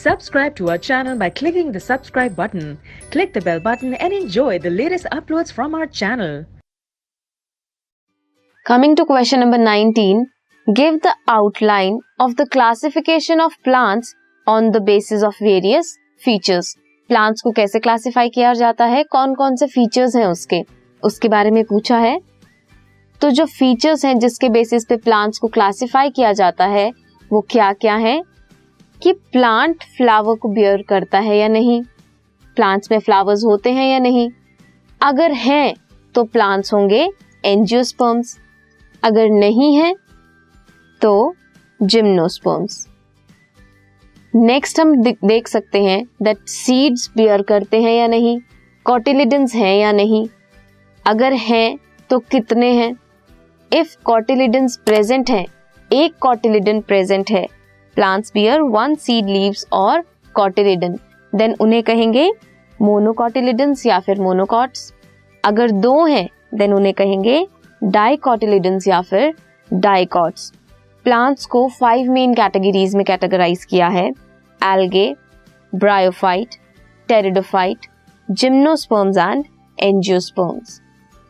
Subscribe to our channel by clicking the subscribe button. Click the bell button and enjoy the latest uploads from our channel. Coming to question number 19, give the outline of the classification of plants on the basis of various features. Plants को कैसे classify किया जाता है, कौन कौन से features हैं उसके बारे में पूछा है. तो जो फीचर्स हैं जिसके बेसिस पे प्लांट्स को क्लासिफाई किया जाता है वो क्या क्या है कि प्लांट फ्लावर को बियर करता है या नहीं, प्लांट्स में फ्लावर्स होते हैं या नहीं, अगर हैं तो प्लांट्स होंगे एंजियोस्पर्म्स, अगर नहीं है तो जिम्नोस्पर्म्स. नेक्स्ट हम देख सकते हैं दैट सीड्स बियर करते हैं या नहीं, कॉटिलिडन्स हैं या नहीं, अगर हैं तो कितने हैं. इफ कॉटिलिडन्स प्रेजेंट है, एक कॉटिलिडन प्रेजेंट है, plants bear one seed leaves और कॉटिलिडन, देन उन्हें कहेंगे मोनोकॉटिलिडन्स या फिर मोनोकॉट्स. अगर दो हैं देन उन्हें कहेंगे डाइकॉटिलिडन्स या फिर डाइकॉट्स. प्लांट्स को 5 मेन कैटेगरीज में कैटेगराइज किया है: algae, bryophyte, pteridophyte, gymnosperms and angiosperms.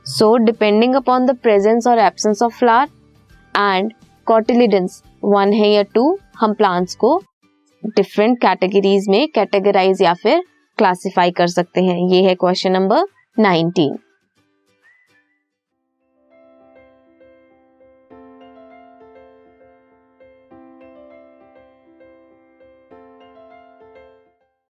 So depending upon the presence और absence of flower and cotyledons 1 है या 2, हम प्लांट्स को डिफरेंट कैटेगरीज में कैटेगराइज या फिर क्लासिफाई कर सकते हैं. ये है क्वेश्चन नंबर 19.